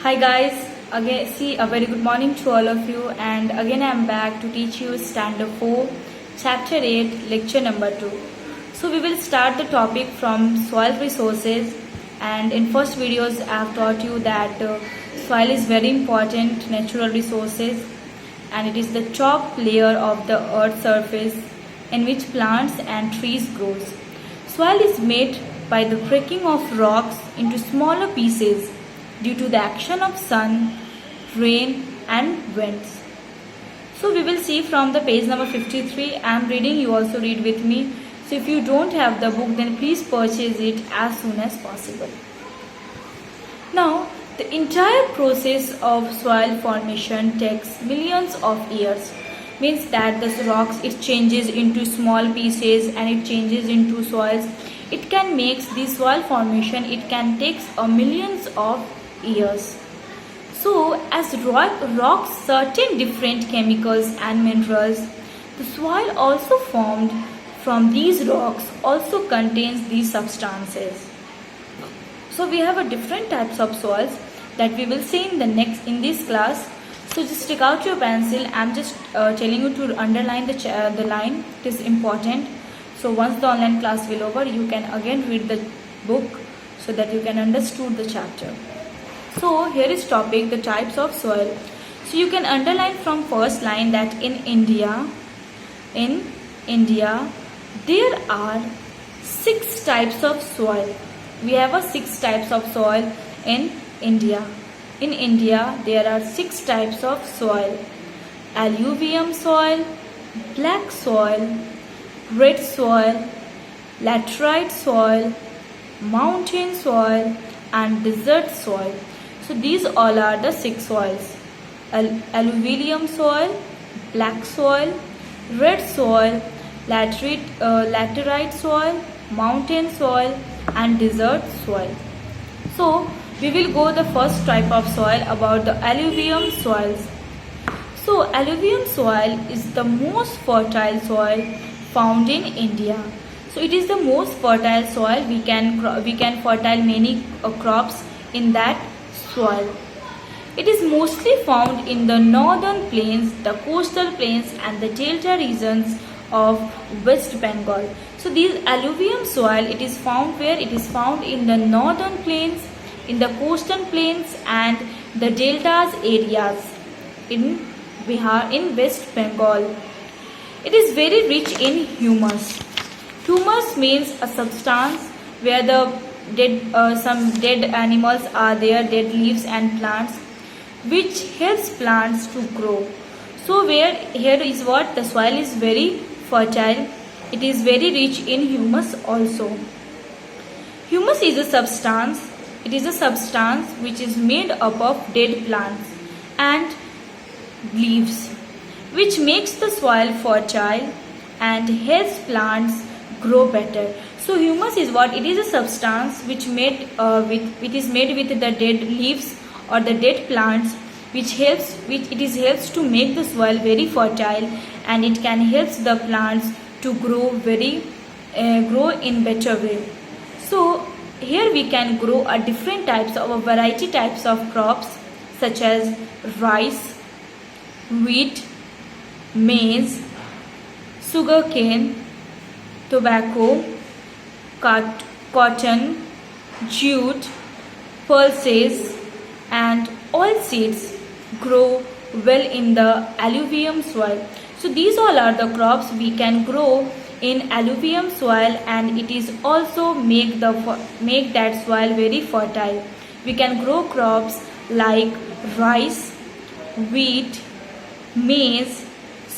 Hi guys, again a very good morning to all of you, and again I am back to teach you Standard 4 Chapter 8 Lecture number 2. So we will start the topic from soil resources, and in first videos I have taught you that soil is very important natural resources, and it is the top layer of the earth surface in which plants and trees grows. Soil is made by the breaking of rocks into smaller pieces due to the action of sun, rain and winds. So we will see from the page number 53. I am reading, you also read with me. So if you don't have the book, then please purchase it as soon as possible. Now, the entire process of soil formation takes millions of years. Means that the rocks, it changes into small pieces and it changes into soils. It can make this soil formation, it can take millions of years. So as rocks certain different chemicals and minerals, the soil also formed from these rocks also contains these substances. So we have a different types of soils that we will see in this class. So just take out your pencil. I'm just telling you to underline the line. It is important. So once the online class will over, you can again read the book so that you can understand the chapter. So here is topic, the types of soil. So you can underline from first line that in India there are 6 types of soil. We have a 6 types of soil in India. In India there are 6 types of soil: alluvium soil, black soil, red soil, laterite soil, mountain soil and desert soil. So these all are the 6 soils: alluvium soil, black soil, red soil, laterite soil, mountain soil and desert soil. So we will go the first type of soil about the alluvium soils. So alluvium soil is the most fertile soil found in India. So it is the most fertile soil. We can fertile many crops in that soil. It is mostly found in the northern plains, the coastal plains and the delta regions of West Bengal. So these alluvium soil, it is found where? It is found in the northern plains, in the coastal plains and the deltas areas in Bihar, in West Bengal. It is very rich in humus. Humus means a substance where the some dead animals are there, dead leaves and plants, which helps plants to grow. So where here is what the soil is very fertile. It is very rich in humus also. Humus is a substance. It is a substance which is made up of dead plants and leaves, which makes the soil fertile and helps plants grow better. So humus is what? It is a substance which is made with the dead leaves or the dead plants, which helps to make the soil very fertile, and it can help the plants to grow in better way. So here we can grow a variety types of crops such as rice, wheat, maize, sugarcane, tobacco, cotton, jute, pulses and oilseeds grow well in the alluvium soil. So these all are the crops we can grow in alluvium soil, and it is also make that soil very fertile. We can grow crops like rice, wheat, maize,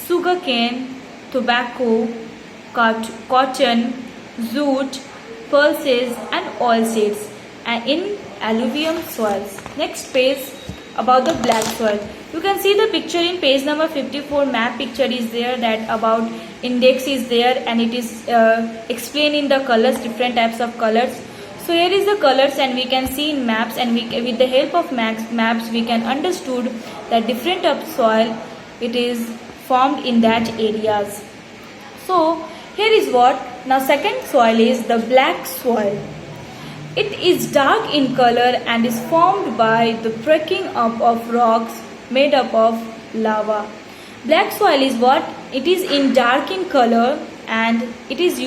sugarcane, tobacco, cotton, jute, pulses and oilseeds in alluvium soils. Next page about the black soil. You can see the picture in page number 54. Map picture is there, that about index is there, and it is explaining the colors, different types of colors. So here is the colors, and we can see in maps, and with the help of maps we can understood that different type of soil it is formed in that areas. So here is what now second soil is the black soil. It is dark in color and is formed by the breaking up of rocks made up of lava. Black soil is what? It is in dark in color and it is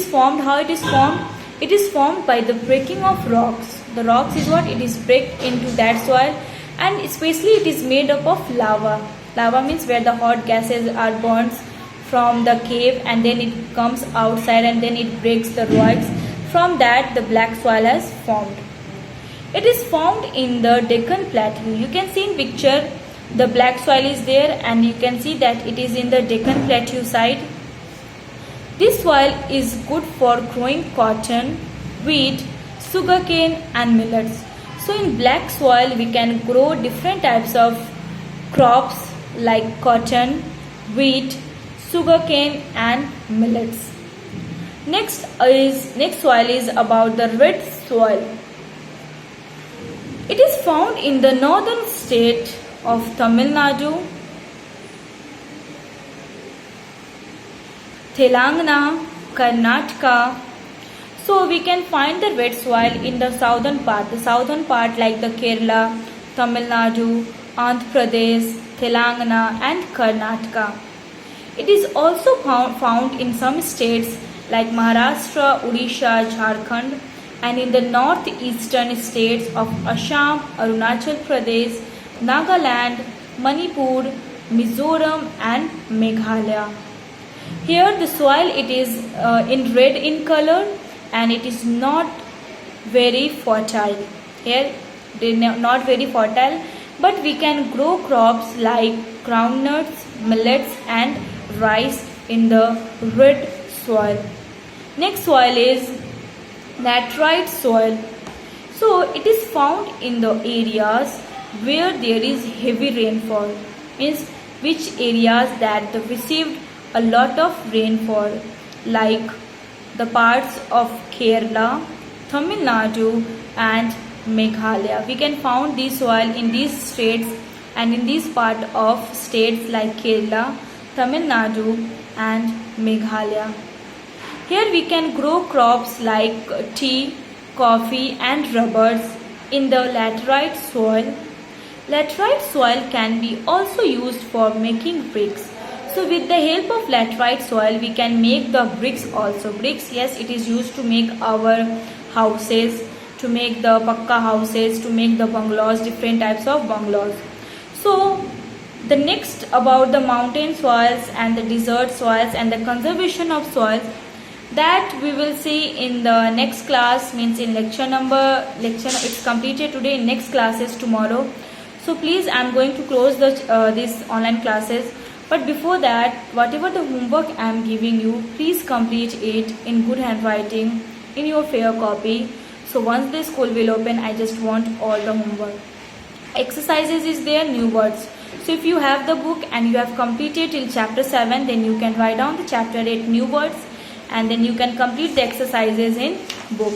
formed. How it is formed? It is formed by the breaking of rocks. The rocks is what? It is break into that soil, and especially it is made up of lava. Lava means where the hot gases are burnt from the cave and then it comes outside and then it breaks the rocks. From that the black soil has formed. It is found in the Deccan Plateau. You can see in picture the black soil is there and you can see that it is in the Deccan Plateau side. This soil is good for growing cotton, wheat, sugarcane and millets. So in black soil we can grow different types of crops like cotton, wheat, sugarcane and millets. Next soil is about the red soil. It is found in the northern state of Tamil Nadu, Telangana, Karnataka. So we can find the red soil in the southern part. The southern part like the Kerala, Tamil Nadu, Andhra Pradesh, Telangana and Karnataka. It is also found in some states like Maharashtra, Odisha, Jharkhand, and in the northeastern states of Assam, Arunachal Pradesh, Nagaland, Manipur, Mizoram and Meghalaya. Here the soil it is in red in color and it is not very fertile. Here they are not very fertile, but we can grow crops like groundnuts, millets and rice in the red soil. Next soil is laterite soil. So it is found in the areas where there is heavy rainfall, means which areas that received a lot of rainfall, like the parts of Kerala, Tamil Nadu and Meghalaya. We can find this soil in these states and in this part of states like Kerala, Tamil Nadu and Meghalaya. Here we can grow crops like tea, coffee and rubbers in the laterite soil. Laterite soil can be also used for making bricks. So with the help of laterite soil we can make the bricks also. Bricks, yes, it is used to make our houses, to make the pakka houses, to make the bungalows, different types of bungalows. So the next about the mountain soils and the desert soils and the conservation of soils, that we will see in the next class, means in lecture it's completed today. In next class is tomorrow. So please, I am going to close this online classes, but before that, whatever the homework I am giving you, please complete it in good handwriting in your fair copy. So once the school will open, I just want all the homework. Exercises is there, new words. So if you have the book and you have completed till chapter 7, then you can write down the chapter 8 new words and then you can complete the exercises in book.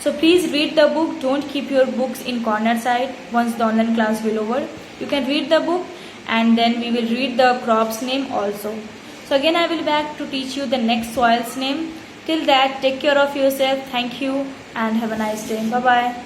So please read the book. Don't keep your books in corner side. Once the online class will over, you can read the book and then we will read the crops name also. So again I will back to teach you the next soils name. Till that, take care of yourself. Thank you and have a nice day. Bye bye.